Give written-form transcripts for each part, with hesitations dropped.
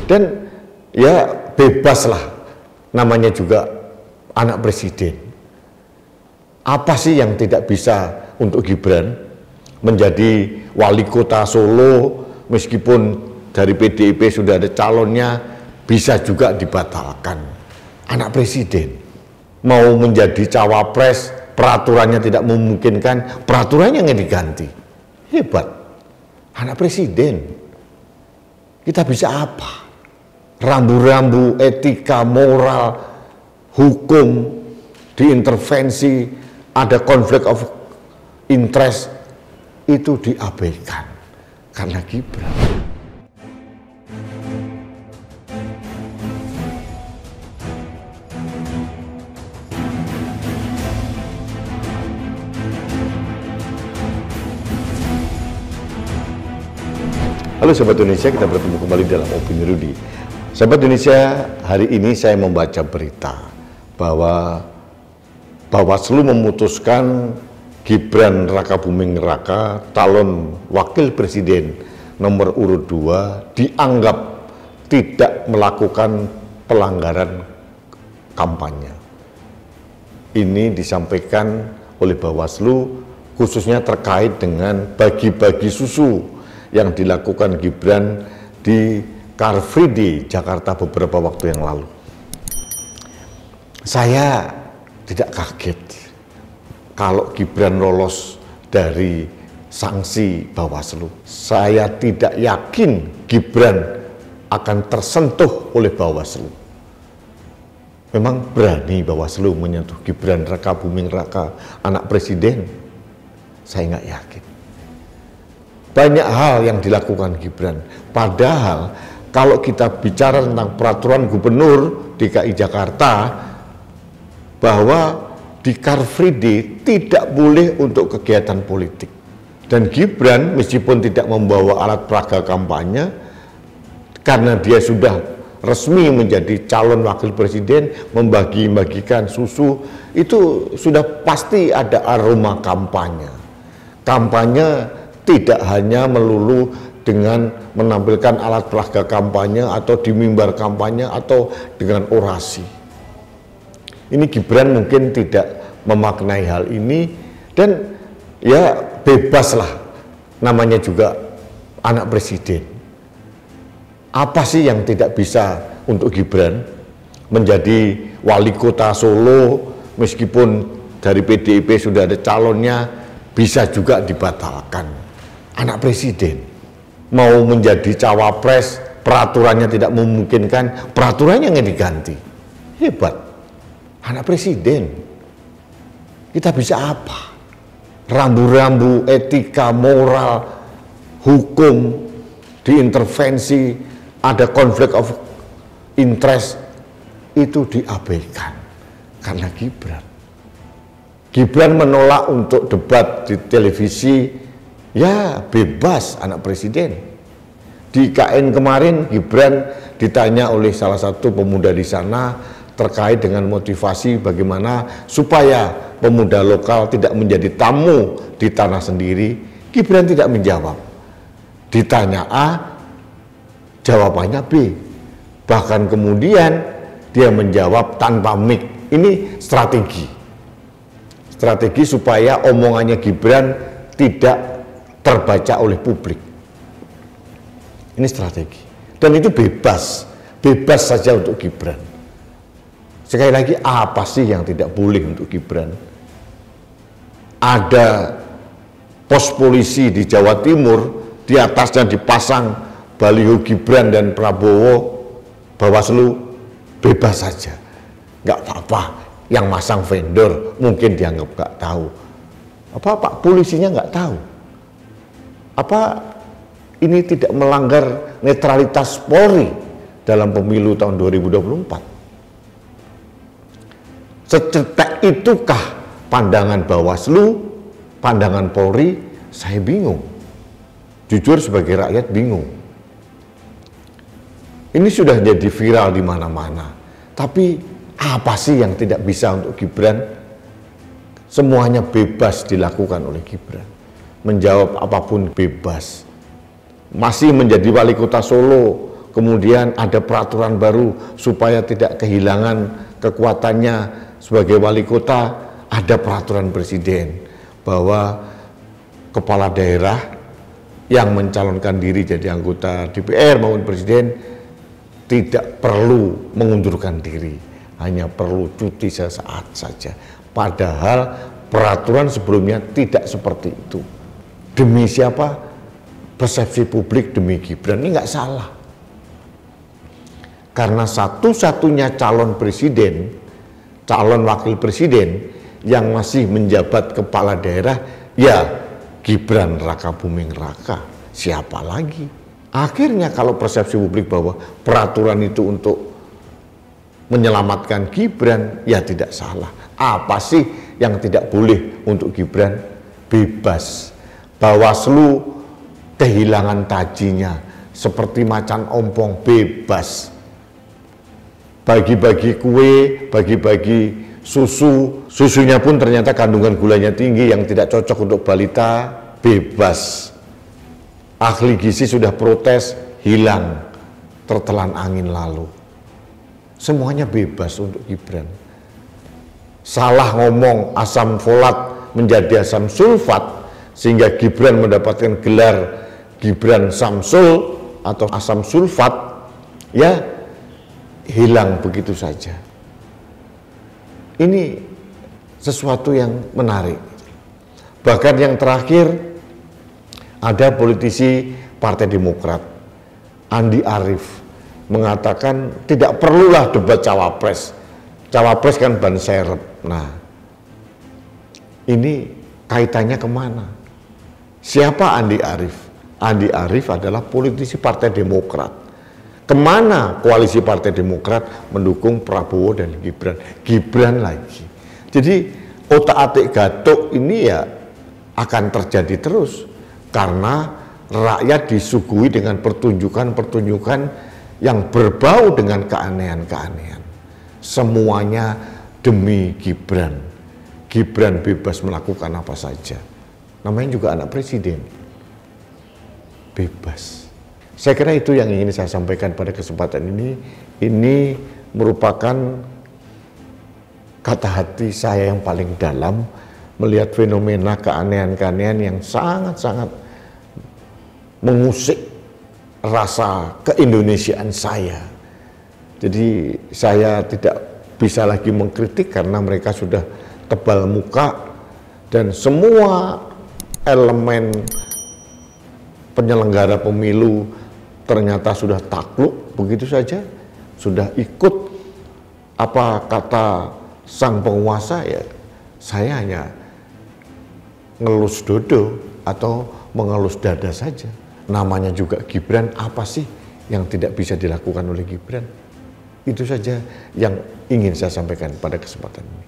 Dan ya bebas lah, namanya juga anak presiden. Apa sih yang tidak bisa untuk Gibran menjadi wali kota Solo, meskipun dari PDIP sudah ada calonnya, bisa juga dibatalkan. Anak presiden mau menjadi cawapres, peraturannya tidak memungkinkan, peraturannya nggak diganti. Hebat, anak presiden. Kita bisa apa? Rambu-rambu etika, moral, hukum diintervensi, ada konflik of interest, itu diabaikan karena Gibran. Halo Sobat Indonesia, kita bertemu kembali dalam Opini Rudy. Sobat Indonesia, hari ini saya membaca berita bahwa Bawaslu memutuskan Gibran Rakabuming Raka, calon wakil presiden nomor urut 2, dianggap tidak melakukan pelanggaran kampanye. Ini disampaikan oleh Bawaslu khususnya terkait dengan bagi-bagi susu yang dilakukan Gibran di Car Free Day Jakarta beberapa waktu yang lalu. Saya tidak kaget kalau Gibran lolos dari sanksi Bawaslu. Saya tidak yakin Gibran akan tersentuh oleh Bawaslu. Memang berani Bawaslu menyentuh Gibran Rakabuming Raka, anak presiden? Saya nggak yakin. Banyak hal yang dilakukan Gibran. Padahal kalau kita bicara tentang peraturan gubernur DKI Jakarta, bahwa di Car Free Day tidak boleh untuk kegiatan politik. Dan Gibran meskipun tidak membawa alat peraga kampanye, karena dia sudah resmi menjadi calon wakil presiden, membagi-bagikan susu, itu sudah pasti ada aroma kampanye. Kampanye tidak hanya melulu dengan menampilkan alat peraga kampanye atau di mimbar kampanye atau dengan orasi. Ini Gibran mungkin tidak memaknai hal ini, dan ya bebas lah, namanya juga anak presiden. Apa sih yang tidak bisa untuk Gibran menjadi wali kota Solo, meskipun dari PDIP sudah ada calonnya, bisa juga dibatalkan. Anak presiden mau menjadi cawapres, peraturannya tidak memungkinkan, peraturannya nggak diganti. Hebat, anak presiden. Kita bisa apa? Rambu-rambu etika, moral, hukum diintervensi, ada konflik of interest, itu diabaikan karena Gibran. Gibran menolak untuk debat di televisi. Ya bebas, anak presiden. Di IKN kemarin Gibran ditanya oleh salah satu pemuda di sana terkait dengan motivasi bagaimana supaya pemuda lokal tidak menjadi tamu di tanah sendiri. Gibran tidak menjawab. Ditanya A, jawabannya B. Bahkan kemudian dia menjawab tanpa mic. Ini strategi. Strategi supaya omongannya Gibran tidak terbaca oleh publik. Ini strategi. Dan itu bebas. Bebas saja untuk Gibran. Sekali lagi, apa sih yang tidak boleh untuk Gibran? Ada pos polisi di Jawa Timur, di atasnya dipasang baliho Gibran dan Prabowo, Bawaslu bebas saja. Nggak apa-apa. Yang masang vendor mungkin dianggap nggak tahu. Apa Pak polisinya nggak tahu? Apa ini tidak melanggar netralitas Polri dalam pemilu tahun 2024? Secetek itukah pandangan Bawaslu, pandangan Polri? Saya bingung. Jujur sebagai rakyat bingung. Ini sudah jadi viral di mana-mana. Tapi apa sih yang tidak bisa untuk Gibran? Semuanya bebas dilakukan oleh Gibran. Menjawab apapun bebas. Masih menjadi wali kota Solo, kemudian ada peraturan baru supaya tidak kehilangan kekuatannya sebagai wali kota, ada peraturan presiden bahwa kepala daerah yang mencalonkan diri jadi anggota DPR maupun presiden tidak perlu mengundurkan diri, hanya perlu cuti sesaat saja. Padahal peraturan sebelumnya tidak seperti itu. Demi siapa? Persepsi publik demi Gibran. Ini nggak salah. Karena satu-satunya calon presiden, calon wakil presiden yang masih menjabat kepala daerah, ya Gibran Raka Buming Raka. Siapa lagi? Akhirnya kalau persepsi publik bahwa peraturan itu untuk menyelamatkan Gibran, ya tidak salah. Apa sih yang tidak boleh untuk Gibran? Bebas. Bawaslu kehilangan tajinya, seperti macan ompong, bebas. Bagi-bagi kue, bagi-bagi susu, susunya pun ternyata kandungan gulanya tinggi yang tidak cocok untuk balita, bebas. Ahli gizi sudah protes, hilang, tertelan angin lalu. Semuanya bebas untuk Gibran. Salah ngomong asam folat menjadi asam sulfat, sehingga Gibran mendapatkan gelar Gibran Samsul atau asam sulfat, ya hilang begitu saja. Ini sesuatu yang menarik. Bahkan yang terakhir, ada politisi Partai Demokrat, Andi Arief, mengatakan tidak perlulah debat cawapres. Cawapres kan ban serep. Nah, ini kaitannya kemana? Siapa Andi Arief? Andi Arief adalah politisi Partai Demokrat. Kemana koalisi Partai Demokrat mendukung Prabowo dan Gibran? Gibran lagi. Jadi otak-atik gatuk ini ya akan terjadi terus. Karena rakyat disuguhi dengan pertunjukan-pertunjukan yang berbau dengan keanehan-keanehan. Semuanya demi Gibran. Gibran bebas melakukan apa saja. Namanya juga anak presiden. Bebas. Saya kira itu yang ingin saya sampaikan pada kesempatan ini. Ini merupakan kata hati saya yang paling dalam melihat fenomena keanehan-keanehan yang sangat-sangat mengusik rasa keindonesiaan saya. Jadi saya tidak bisa lagi mengkritik karena mereka sudah tebal muka dan semua elemen penyelenggara pemilu ternyata sudah takluk begitu saja, sudah ikut apa kata sang penguasa, ya saya hanya ngelus dodo atau mengelus dada saja. Namanya juga Gibran, apa sih yang tidak bisa dilakukan oleh Gibran? Itu saja yang ingin saya sampaikan pada kesempatan ini.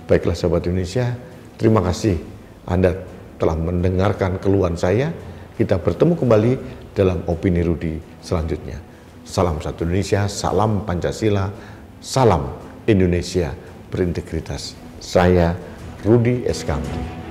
Baiklah sahabat Indonesia, terima kasih Anda telah mendengarkan keluhan saya. Kita bertemu kembali dalam Opini Rudi selanjutnya. Salam satu Indonesia, salam Pancasila, salam Indonesia berintegritas. Saya Rudi S. Kamli.